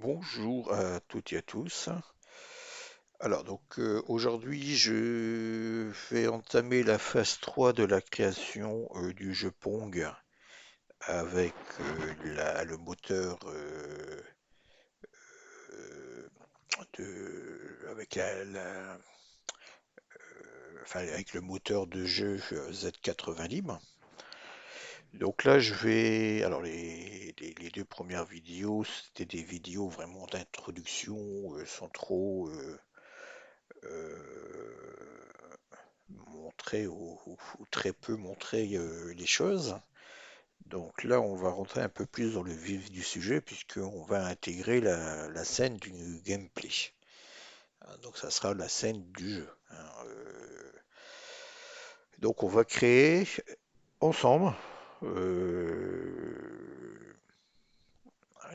Bonjour à toutes et à tous. Alors aujourd'hui je vais entamer la phase 3 de la création du jeu Pong avec le moteur euh, avec le moteur de jeu Z80 Libre. Donc là je vais alors les deux premières vidéos c'était des vidéos vraiment d'introduction sans trop euh, montrer ou très peu montrer les choses. Donc là, on va rentrer un peu plus dans le vif du sujet puisqu'on va intégrer la scène du gameplay. Donc ça sera la scène du jeu. Donc on va créer ensemble euh,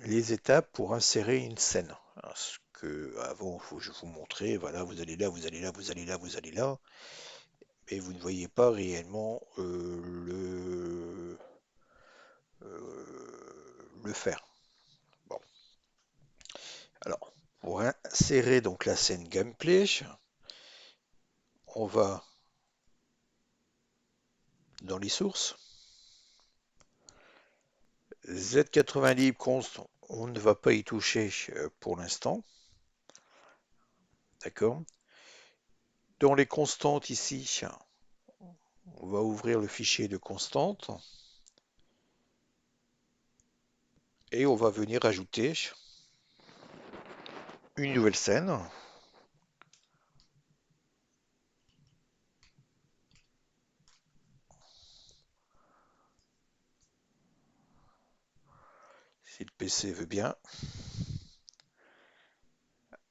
les étapes pour insérer une scène. Ce que avant, je vous montrer, voilà, vous allez là, vous allez là, vous allez là, vous allez là. Et vous ne voyez pas réellement le faire. Bon. Alors, pour insérer donc la scène gameplay, on va dans les sources. Z80 libre const, on ne va pas y toucher pour l'instant. D'accord. Dans les constantes ici, on va ouvrir le fichier de constantes et on va venir ajouter une nouvelle scène. Si le PC veut bien.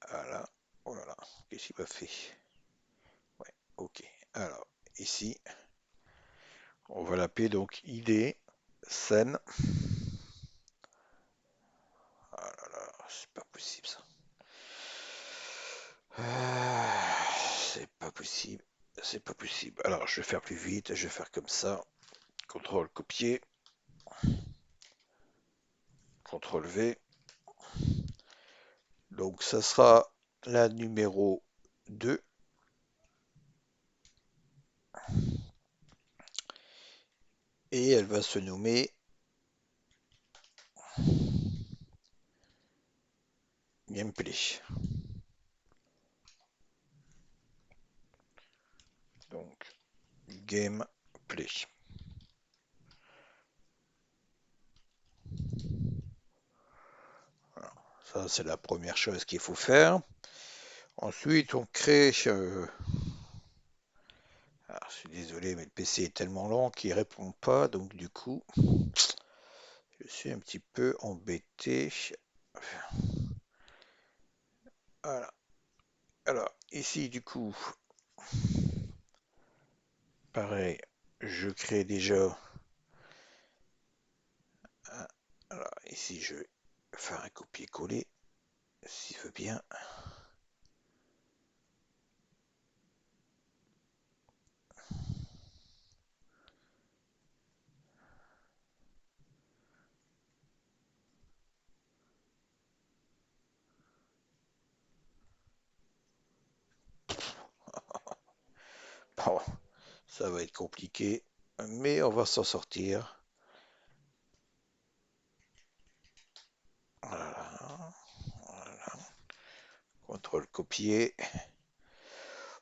Voilà. Oh là là, qu'est-ce qu'il m'a fait? Ouais, ok. Alors, ici, on va l'appeler donc ID scène. Ah là là, c'est pas possible ça. C'est pas possible. C'est pas possible. Alors, je vais faire plus vite. Je vais faire comme ça. CTRL copier. CTRL V. Donc, ça sera la numéro 2. Et elle va se nommer Gameplay. Donc, Gameplay. Voilà. Ça, c'est la première chose qu'il faut faire. Ensuite, on crée. Alors, je suis désolé, mais le PC est tellement lent qu'il répond pas. Donc, du coup, je suis un petit peu embêté. Voilà. Alors, ici, du coup, pareil, je crée déjà. Alors, ici, je vais faire un copier-coller, s'il veut bien. Bon, ça va être compliqué, mais on va s'en sortir. Voilà, voilà. CTRL copier.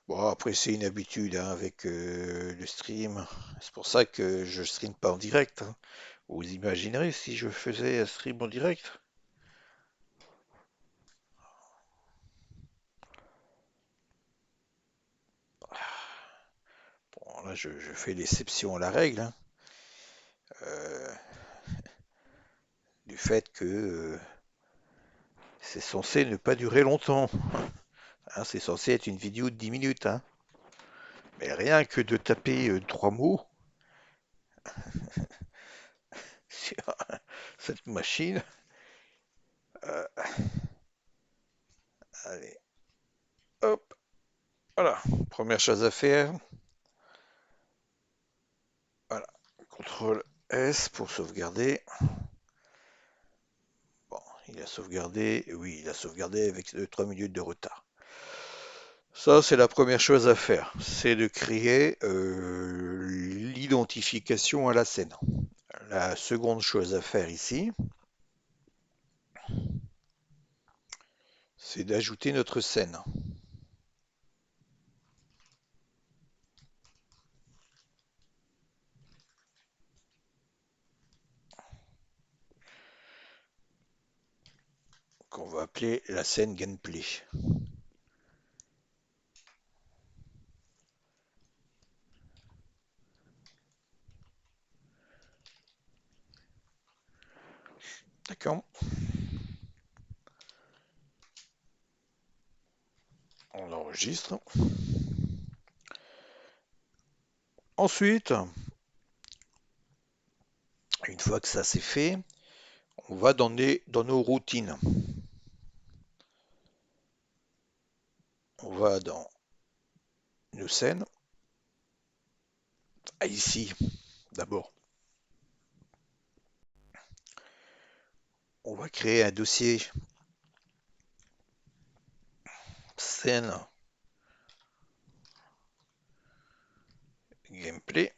Bon, après, c'est une habitude hein, avec le stream. C'est pour ça que je stream pas en direct. Hein. Vous imaginerez si je faisais un stream en direct? Bon, là, je fais l'exception à la règle. Hein. Euh, du fait que c'est censé ne pas durer longtemps. Hein, c'est censé être une vidéo de 10 minutes. Hein. Mais rien que de taper 3 mots sur cette machine. euh, allez, hop, voilà. Première chose à faire. Voilà. CTRL S pour sauvegarder. Bon, il a sauvegardé. Oui, il a sauvegardé avec 3 minutes de retard. Ça, c'est la première chose à faire. C'est de créer l'identification à la scène. La seconde chose à faire ici, c'est d'ajouter notre scène. Qu'on va appeler la scène gameplay. D'accord? On enregistre. Ensuite, une fois que ça c'est fait, on va dans nos routines. On va dans nos scènes. Ah, ici, d'abord, on va créer un dossier scène gameplay.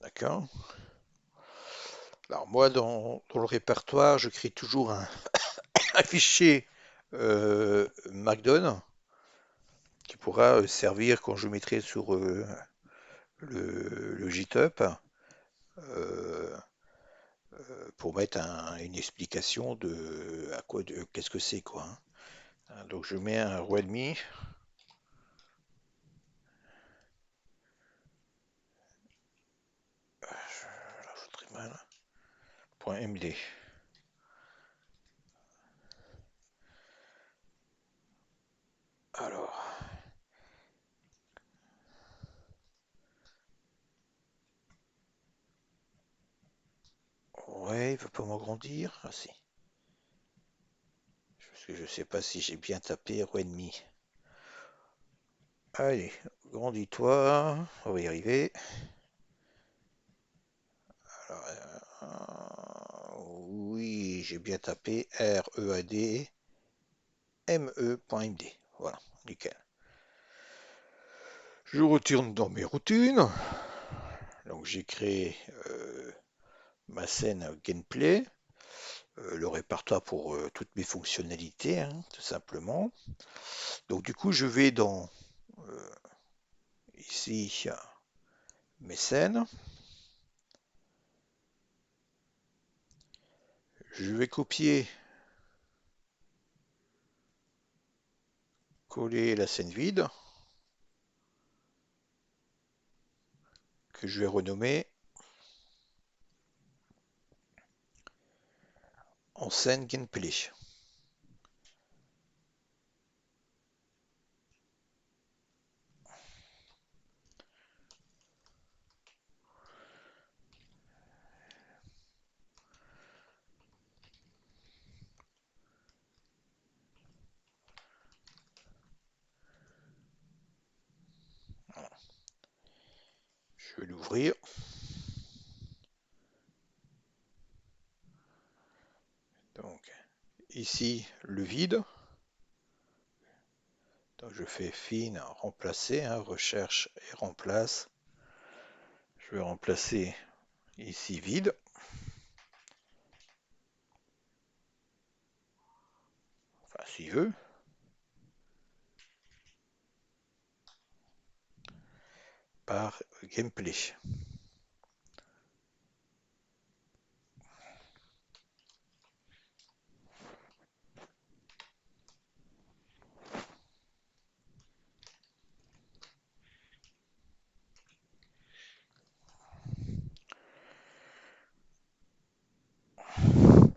D'accord? Alors moi, dans le répertoire, je crée toujours un fichier Markdown qui pourra servir quand je mettrai sur le GitHub euh, pour mettre une explication de à quoi, qu'est-ce que c'est quoi. Hein. Donc je mets un readme. Je l'ajouterai mal. .md. Alors, ouais, il veut pas m'agrandir. Ah si. Parce que je sais pas si j'ai bien tapé readme. Allez, grandis-toi. On va y arriver. Alors, oui, j'ai bien tapé readme.md. Voilà, nickel. Je retourne dans mes routines. Donc j'ai créé ma scène gameplay, le répertoire pour toutes mes fonctionnalités, hein, tout simplement. Donc du coup, je vais dans ici mes scènes. Je vais copier, coller la scène vide que je vais renommer en scène gameplay. Je vais l'ouvrir. Donc ici le vide. Donc je fais fin, remplacer, hein, recherche et remplace. Je vais remplacer ici vide. Enfin s'il veut. Par gameplay.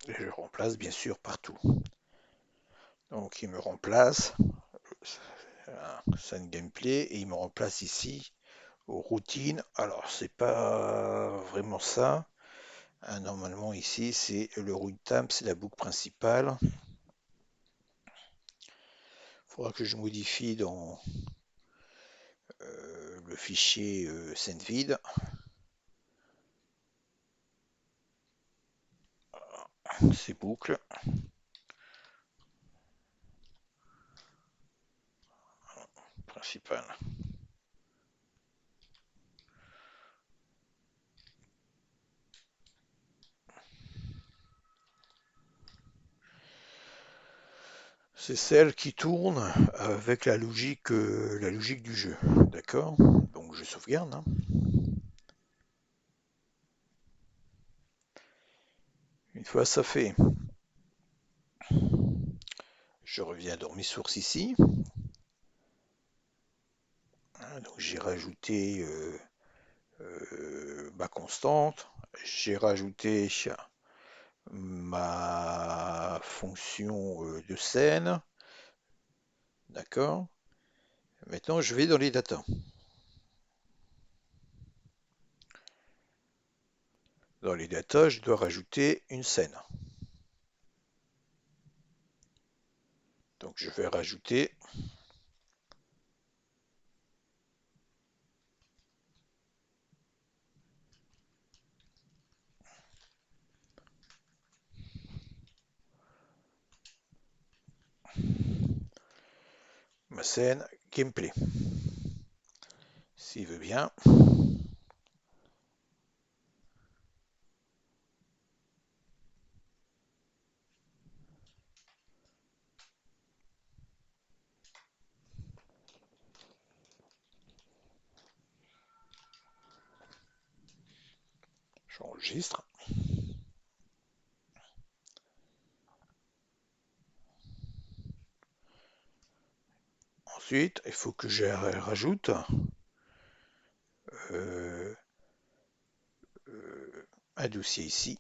Et je remplace bien sûr partout. Donc il me remplace scène gameplay et il me remplace ici aux routines. Alors c'est pas vraiment ça. Hein, normalement ici c'est le runtime, c'est la boucle principale. Il faudra que je modifie dans le fichier scène vide. Ces boucles. Principal. C'est celle qui tourne avec la logique du jeu. D'accord? Donc je sauvegarde, hein. Une fois ça fait, je reviens dans mes sources ici. Donc j'ai rajouté ma constante, j'ai rajouté ma fonction de scène. D'accord? Maintenant je vais dans les datas. Dans les datas, je dois rajouter une scène. Donc je vais rajouter ma scène gameplay. S'il veut bien. J'enregistre. Ensuite, il faut que je rajoute euh, un dossier ici.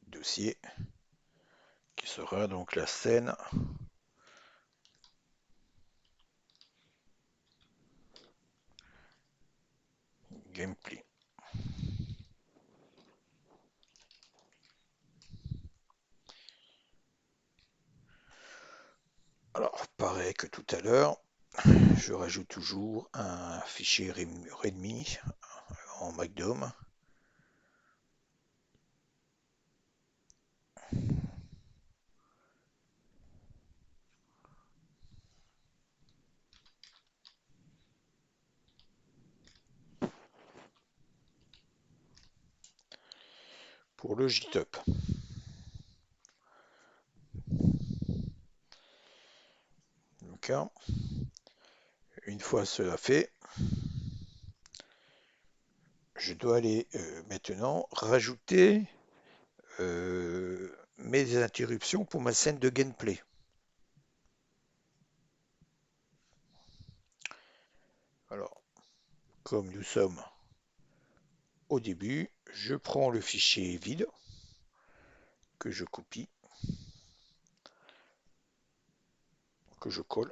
Dossier qui sera donc la scène gameplay. Alors, pareil que tout à l'heure, je rajoute toujours un fichier readme en MacDOM. Pour le JTOP. D'accord. Une fois cela fait, je dois aller maintenant rajouter mes interruptions pour ma scène de gameplay. Alors, comme nous sommes au début, je prends le fichier vide que je copie, que je colle,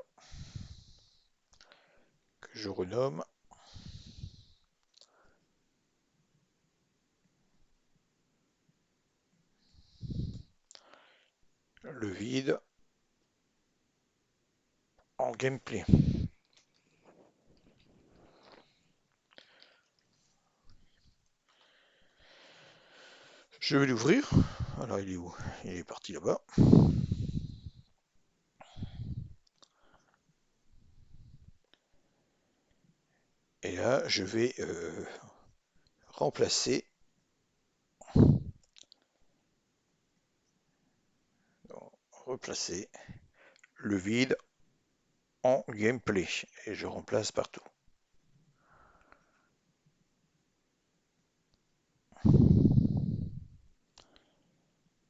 que je renomme le vide en gameplay. Je vais l'ouvrir. Alors il est où? Il est parti là-bas. Et là, je vais remplacer replacer le vide en gameplay et je remplace partout.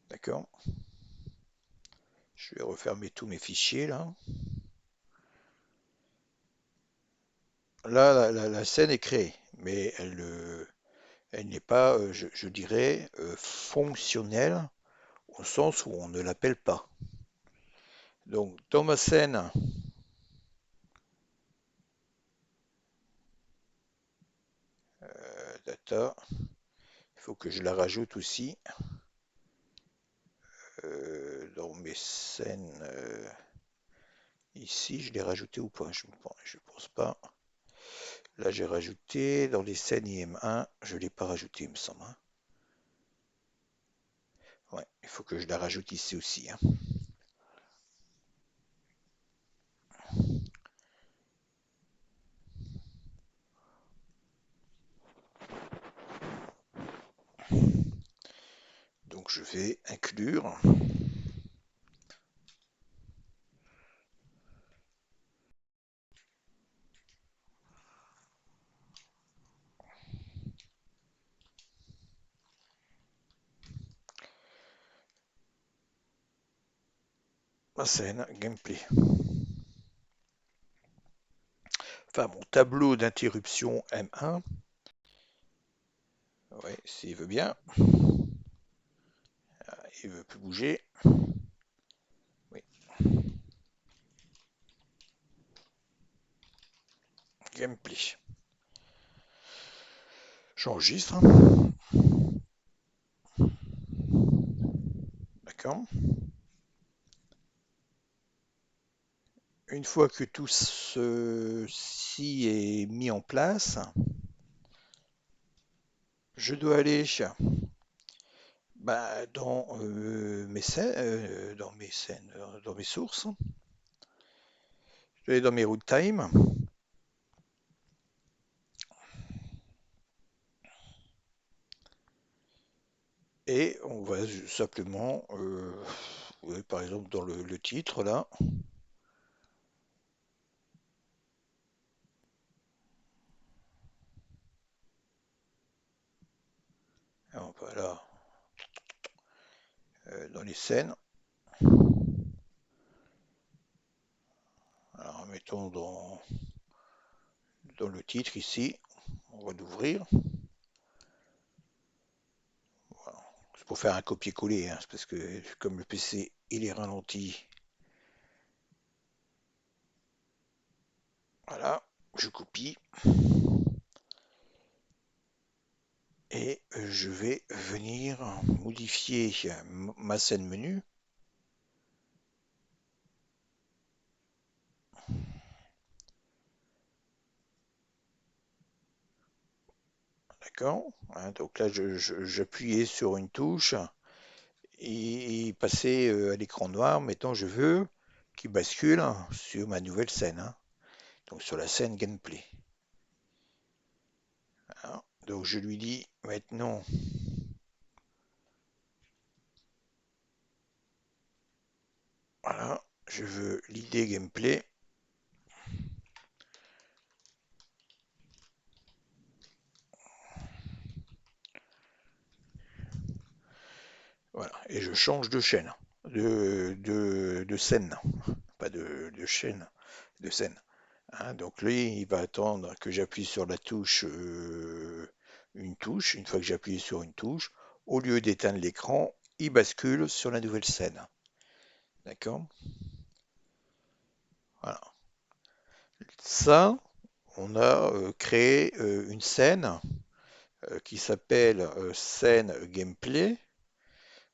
D'accord? Je vais refermer tous mes fichiers là. Là, la scène est créée, mais elle n'est pas, je dirais, fonctionnelle au sens où on ne l'appelle pas. Donc, dans ma scène, data, il faut que je la rajoute aussi. dans mes scènes, ici, je l'ai rajouté ou pas? Je pense pas. Là, j'ai rajouté dans les scènes IM1, je l'ai pas rajouté, il me semble, hein. Ouais, il faut que je la rajoute ici aussi, hein. Donc, je vais inclure ma scène gameplay. Enfin, mon tableau d'interruption M1. Ouais, s'il veut bien. Il veut plus bouger. Oui, gameplay. J'enregistre. D'accord. Une fois que tout ceci est mis en place, je dois aller bah, dans mes sources. Je dois aller dans mes root time et on va simplement, ouais, par exemple dans le titre là, alors, voilà, dans les scènes. Alors mettons dans le titre ici, on va l'ouvrir. Voilà. C'est pour faire un copier-coller, hein, parce que comme le PC il est ralenti, voilà, je copie et je vais venir modifier ma scène menu. D'accord, hein, donc là j'appuyais sur une touche et il passait à l'écran noir. Maintenant je veux qu'il bascule sur ma nouvelle scène, hein, donc sur la scène gameplay. Hein. Donc je lui dis maintenant, voilà, je veux l'idée gameplay. Voilà, et je change de chaîne, de scène, pas de chaîne, de scène. Hein, donc lui, il va attendre que j'appuie sur la touche, une touche. Une fois que j'appuie sur une touche, au lieu d'éteindre l'écran, il bascule sur la nouvelle scène. D'accord? Voilà. Ça, on a créé une scène qui s'appelle scène gameplay,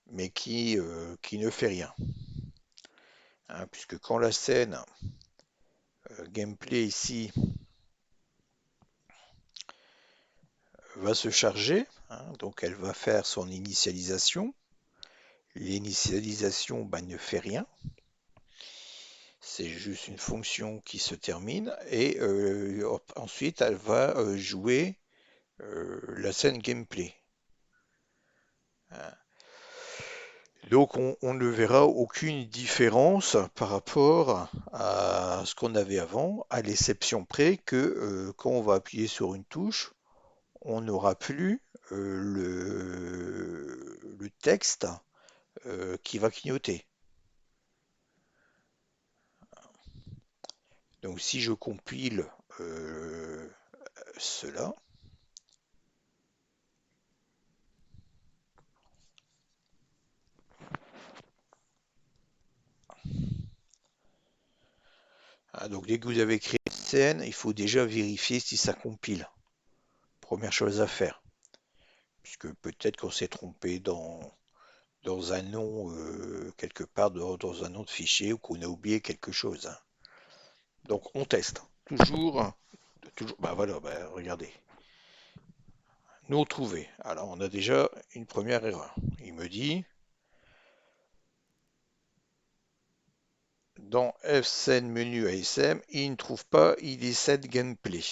mais qui ne fait rien. Hein, puisque quand la scène gameplay ici va se charger, hein, donc elle va faire son initialisation. L'initialisation bah, ne fait rien, c'est juste une fonction qui se termine et ensuite elle va jouer la scène gameplay. Hein. Donc on ne verra aucune différence par rapport à ce qu'on avait avant, à l'exception près que quand on va appuyer sur une touche, on n'aura plus le texte qui va clignoter. Donc si je compile euh, cela, ah, donc dès que vous avez créé une scène, il faut déjà vérifier si ça compile. Première chose à faire, puisque peut-être qu'on s'est trompé dans un nom quelque part dans un nom de fichier ou qu'on a oublié quelque chose, hein. Donc on teste. Toujours, bah voilà, bah regardez. Non trouvé. Alors on a déjà une première erreur. Il me dit dans FScene menu ASM, il ne trouve pas ID7 gameplay.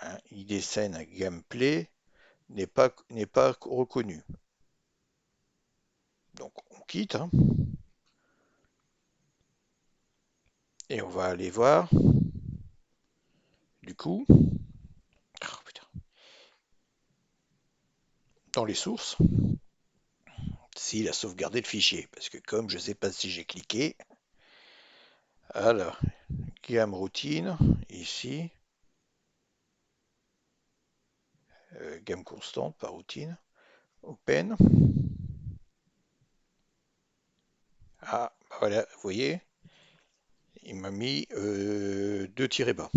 Hein, ID7 gameplay n'est pas reconnu. Donc on quitte, hein, et on va aller voir du coup oh, putain, dans les sources s'il a sauvegardé le fichier. Parce que comme je ne sais pas si j'ai cliqué, alors gamme routine ici, gamme constante par routine, open. Ah, bah voilà, vous voyez, il m'a mis deux tirets bas.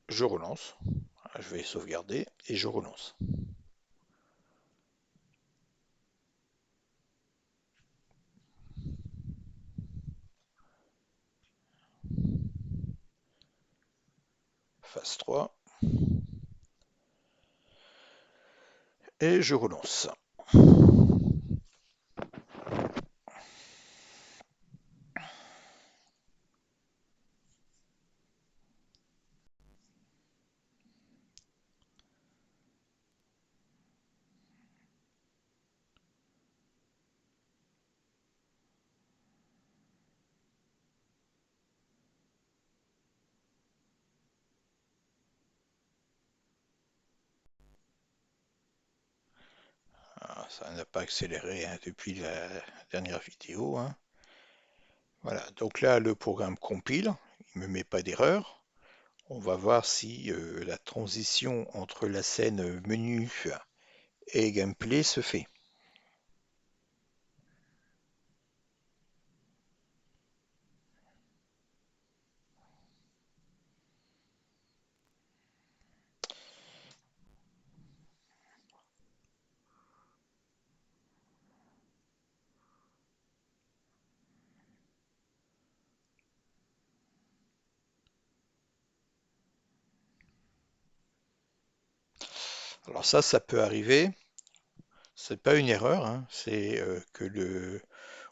Je relance. Je vais sauvegarder et je relance. Phase 3 et je relance. Ah, ça n'a pas accéléré hein, depuis la dernière vidéo, hein. Voilà, donc là le programme compile, il ne me met pas d'erreur. On va voir si la transition entre la scène menu et gameplay se fait. Alors ça peut arriver. C'est pas une erreur, hein, c'est que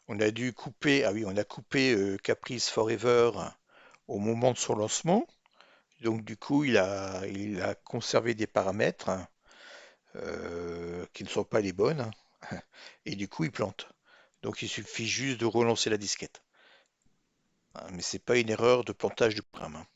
on a dû couper, ah oui, on a coupé Caprice Forever au moment de son lancement. Donc du coup, il a conservé des paramètres qui ne sont pas les bonnes, et du coup, il plante. Donc il suffit juste de relancer la disquette, hein, mais c'est pas une erreur de plantage du programme, hein.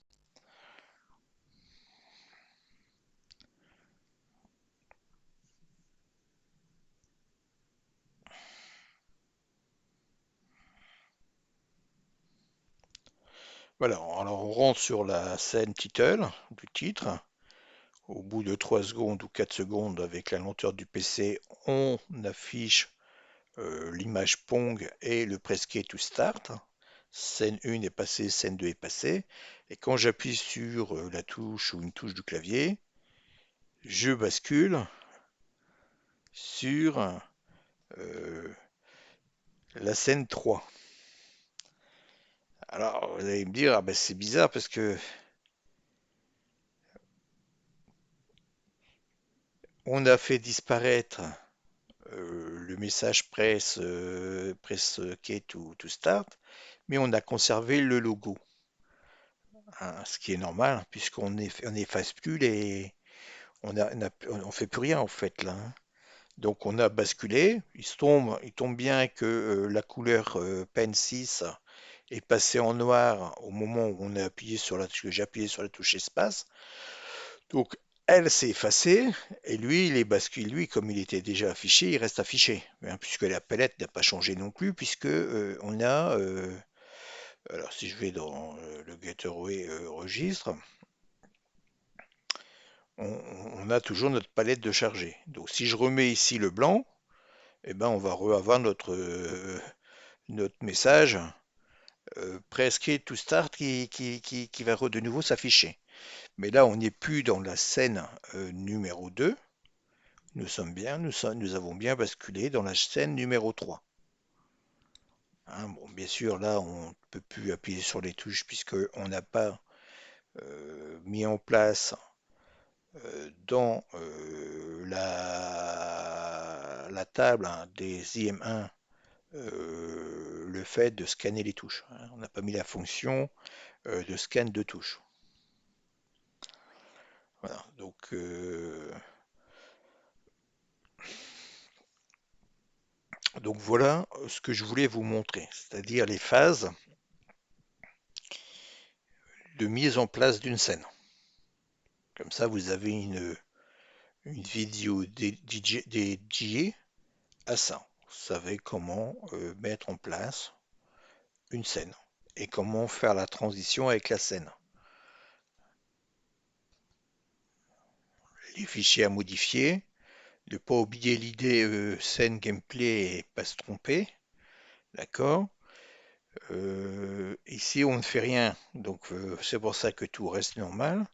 Voilà, alors on rentre sur la scène title du titre. Au bout de 3 secondes ou 4 secondes, avec la lenteur du PC, on affiche l'image Pong et le press key to start. Scène 1 est passée, scène 2 est passée. Et quand j'appuie sur la touche ou une touche du clavier, je bascule sur la scène 3. Alors vous allez me dire, ah ben c'est bizarre parce que on a fait disparaître le message press key to start, mais on a conservé le logo, hein, ce qui est normal puisqu'on n'efface plus on fait plus rien en fait là, hein. Donc on a basculé, il tombe bien que la couleur pen 6 est passée en noir au moment où que j'ai appuyé sur la touche espace. Donc elle s'est effacée et lui il est basculé, lui comme il était déjà affiché, il reste affiché, hein, puisque la palette n'a pas changé non plus, puisque on a alors si je vais dans le Gateway registre, on, on a toujours notre palette de chargé. Donc si je remets ici le blanc, eh ben on va avoir notre message press key to start qui va de nouveau s'afficher. Mais là, on n'est plus dans la scène numéro 2. Nous avons bien basculé dans la scène numéro 3. Hein, bon, bien sûr, là, on ne peut plus appuyer sur les touches puisqu'on n'a pas mis en place dans la table, hein, des IM1 le fait de scanner les touches. Hein. On n'a pas mis la fonction de scan de touches. Voilà, donc voilà ce que je voulais vous montrer, c'est-à-dire les phases de mise en place d'une scène. Comme ça, vous avez une vidéo dédiée à ça. Vous savez comment mettre en place une scène et comment faire la transition avec la scène. Les fichiers à modifier, ne pas oublier l'idée scène gameplay et pas se tromper, d'accord. Ici on ne fait rien, donc c'est pour ça que tout reste normal.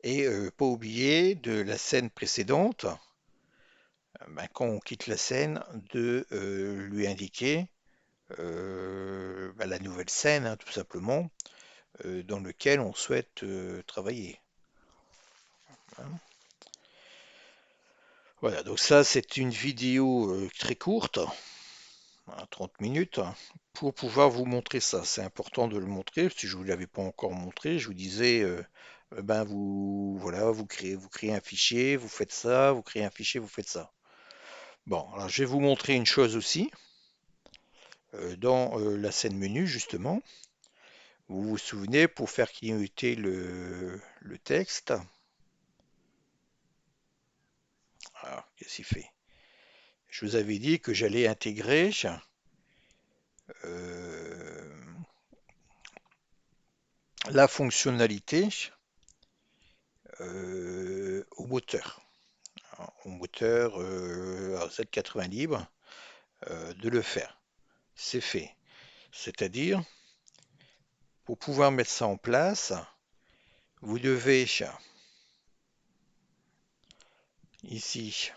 Et pas oublier de la scène précédente, ben, quand on quitte la scène, de lui indiquer ben, la nouvelle scène, hein, tout simplement, dans lequel on souhaite travailler. Hein. Voilà, donc ça c'est une vidéo très courte, hein, 30 minutes, pour pouvoir vous montrer ça. C'est important de le montrer, si je ne vous l'avais pas encore montré, je vous disais, ben voilà, vous créez un fichier, vous faites ça, vous créez un fichier, vous faites ça. Bon, alors je vais vous montrer une chose aussi, dans la scène menu justement, vous vous souvenez, pour faire clignoter le texte, alors qu'est-ce qu'il fait? Je vous avais dit que j'allais intégrer euh, la fonctionnalité au moteur, hein, au moteur Z80 libre, de le faire. C'est fait. C'est-à-dire, pour pouvoir mettre ça en place, vous devez ici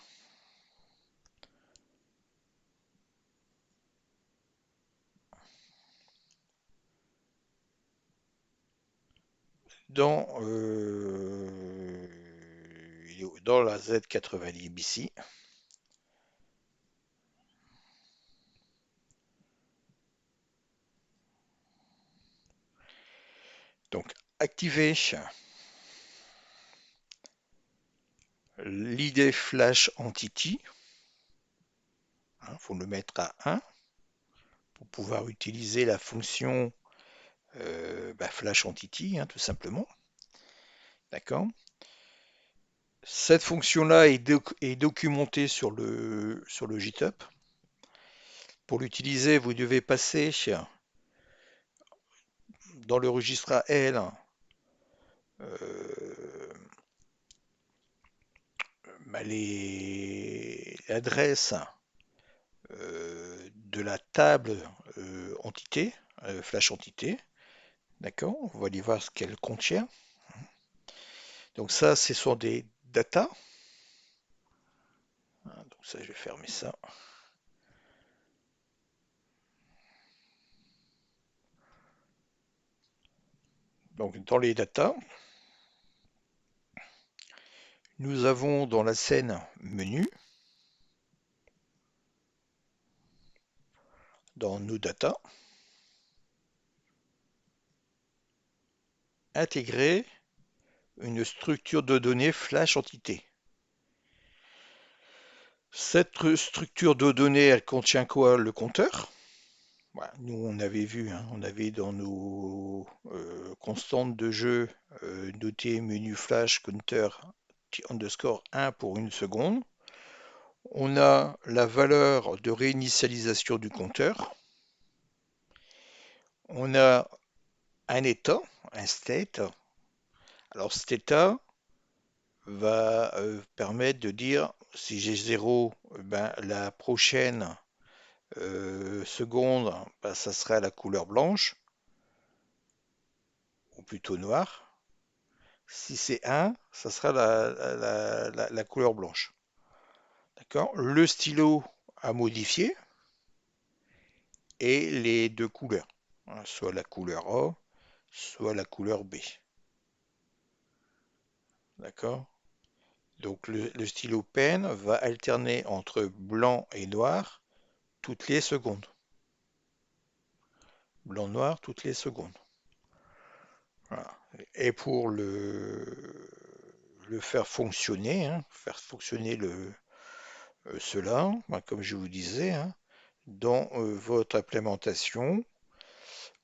dans, dans la Z80 libre ici, donc activer l'ID Flash Entity, il faut le mettre à 1 pour pouvoir utiliser la fonction Flash Entity, hein, tout simplement. D'accord. Cette fonction-là est documentée sur le GitHub. Pour l'utiliser, vous devez passer dans le registre AL l'adresse de la table entité, flash entité. D'accord. On va aller voir ce qu'elle contient. Donc ça, ce sont des data. Donc ça, je vais fermer ça. Donc dans les data, nous avons dans la scène menu, dans nos data, intégrer une structure de données flash entité. Cette structure de données, elle contient quoi? Le compteur. Voilà, nous, on avait vu, hein, on avait dans nos constantes de jeu noté menu flash counter underscore 1 pour une seconde. On a la valeur de réinitialisation du compteur. On a un état, un state. Alors cet état va permettre de dire si j'ai 0, ben, la prochaine seconde, ben, ça sera la couleur blanche. ou plutôt noir. Si c'est 1, ça sera la couleur blanche. D'accord? Le stylo à modifier et les deux couleurs, hein, soit la couleur A, soit la couleur B. D'accord? Donc le stylo pen va alterner entre blanc et noir toutes les secondes. Blanc-noir toutes les secondes. Voilà. Et pour le faire fonctionner, hein, faire fonctionner cela, ben, comme je vous disais, hein, dans votre implémentation,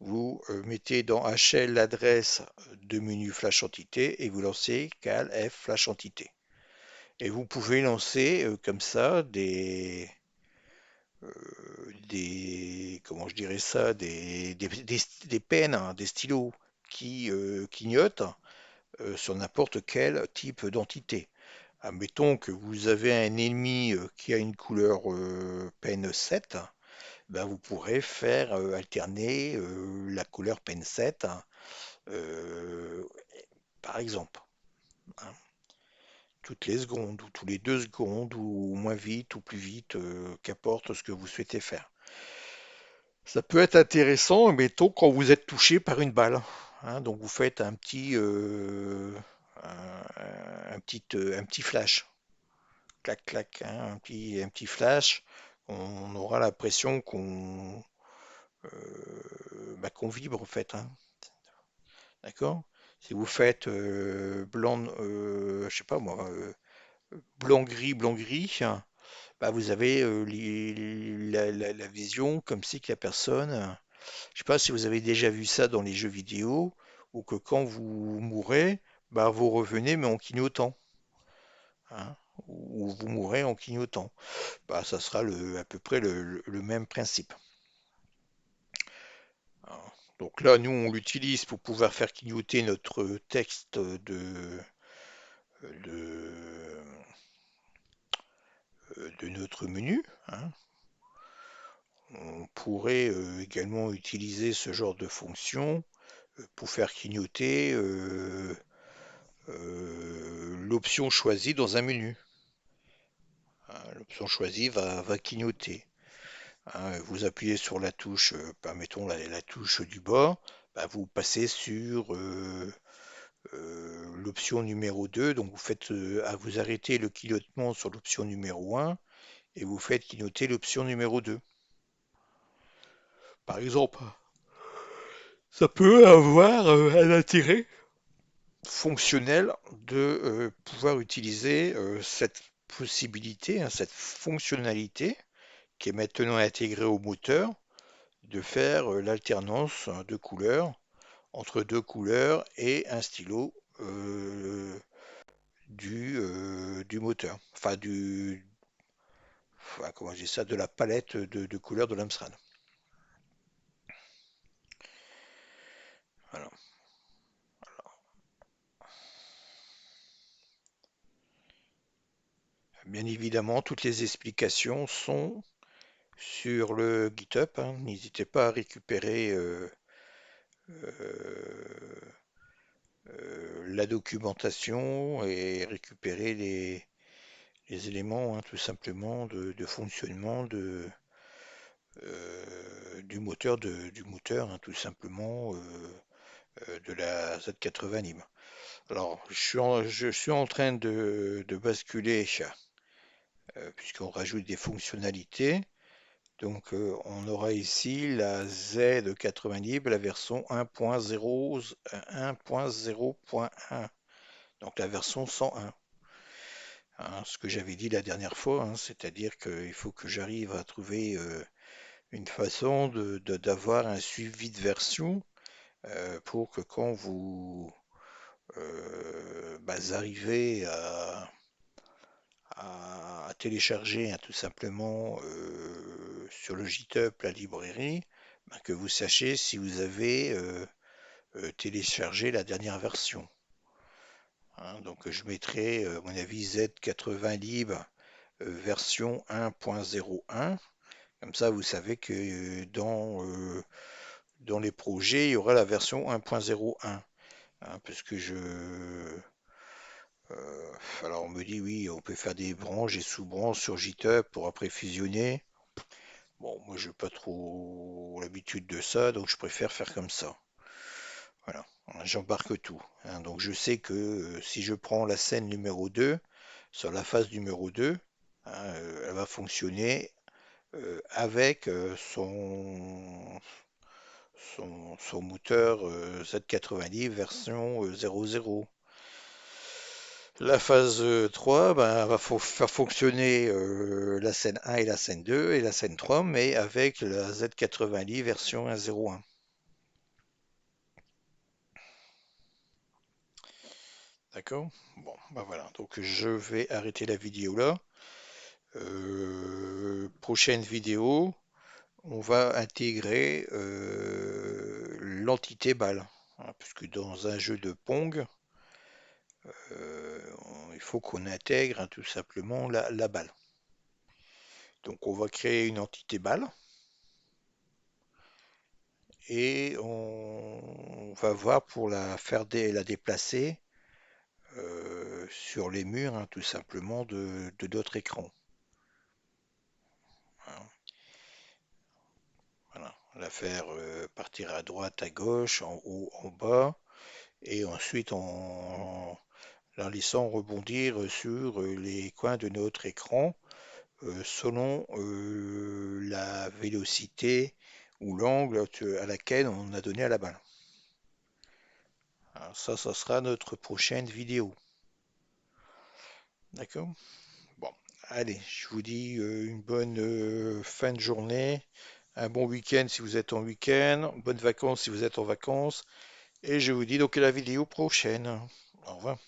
vous mettez dans HL l'adresse de menu flash entité et vous lancez cal f flash entité. Et vous pouvez lancer comme ça comment je dirais ça, des pens, hein, des stylos qui clignotent sur n'importe quel type d'entité. Admettons que vous avez un ennemi qui a une couleur pen 7, ben vous pourrez faire alterner la couleur pen 7, euh, par exemple, hein, toutes les secondes, ou tous les 2 secondes, ou moins vite, ou plus vite, qu'importe ce que vous souhaitez faire. Ça peut être intéressant, mettons, quand vous êtes touché par une balle, hein, donc vous faites un petit flash, clac, clac, hein, un petit flash. On aura l'impression qu'on vibre en fait, hein, d'accord? Si vous faites blanc, je sais pas moi, blanc gris, bah vous avez la vision comme si que la personne, je sais pas si vous avez déjà vu ça dans les jeux vidéo, ou que quand vous mourrez, bah vous revenez mais en clignotant, hein, ou vous mourrez en clignotant. Bah ça sera à peu près le même principe, hein. Donc là, nous, on l'utilise pour pouvoir faire clignoter notre texte de, de notre menu, hein. On pourrait également utiliser ce genre de fonction pour faire clignoter l'option choisie dans un menu, hein. L'option choisie va clignoter, hein. Vous appuyez sur la touche, mettons la touche du bas, bah, vous passez sur l'option numéro 2, donc vous arrêtez le clignotement sur l'option numéro 1 et vous faites clignoter l'option numéro 2. Par exemple, ça peut avoir un intérêt fonctionnel de pouvoir utiliser cette possibilité, hein, cette fonctionnalité qui est maintenant intégrée au moteur, de faire l'alternance de couleurs entre deux couleurs et un stylo du moteur, comment je dis ça, de la palette de couleurs de l'Amstrad. Voilà. Bien évidemment, toutes les explications sont sur le GitHub, hein. N'hésitez pas à récupérer euh, la documentation et récupérer les éléments, hein, tout simplement de fonctionnement du moteur, hein, tout simplement de la Z80 Nîmes. Alors, je suis en train de basculer, puisqu'on rajoute des fonctionnalités. Donc, on aura ici la Z80 Nîmes, la version 1.0.1. Donc, la version 101. Hein, ce que j'avais dit la dernière fois, hein, c'est-à-dire qu'il faut que j'arrive à trouver une façon d'avoir un suivi de version pour que quand vous arrivez à télécharger, hein, tout simplement sur le GitHub la librairie, que vous sachiez si vous avez téléchargé la dernière version, hein. Donc je mettrai à mon avis Z80 lib version 1.01. Comme ça, vous savez que dans les projets, il y aura la version 1.01. hein, parce que alors on me dit oui, on peut faire des branches et sous-branches sur GitHub pour après fusionner. Bon, moi j'ai pas trop l'habitude de ça, donc je préfère faire comme ça. Voilà, hein, j'embarque tout, hein. Donc je sais que si je prends la scène numéro 2 sur la phase numéro 2, hein, elle va fonctionner avec son moteur Z90 version 00. La phase 3, ben, va faire fonctionner la scène 1 et la scène 2 et la scène 3, mais avec la Z90 version 1.01. D'accord? Bon, ben voilà. Donc je vais arrêter la vidéo là. Prochaine vidéo, on va intégrer l'entité balle, hein, puisque dans un jeu de Pong, il faut qu'on intègre, hein, tout simplement la balle. Donc on va créer une entité balle et on va voir pour la déplacer sur les murs, hein, tout simplement de d'autres écrans, hein. Voilà. La faire partir à droite, à gauche, en haut, en bas, et ensuite en la laissant rebondir sur les coins de notre écran selon la vélocité ou l'angle à laquelle on a donné à la balle. Alors ça sera notre prochaine vidéo. D'accord? Bon, allez, je vous dis une bonne fin de journée, un bon week-end si vous êtes en week-end, bonnes vacances si vous êtes en vacances, et je vous dis donc à la vidéo prochaine. Au revoir.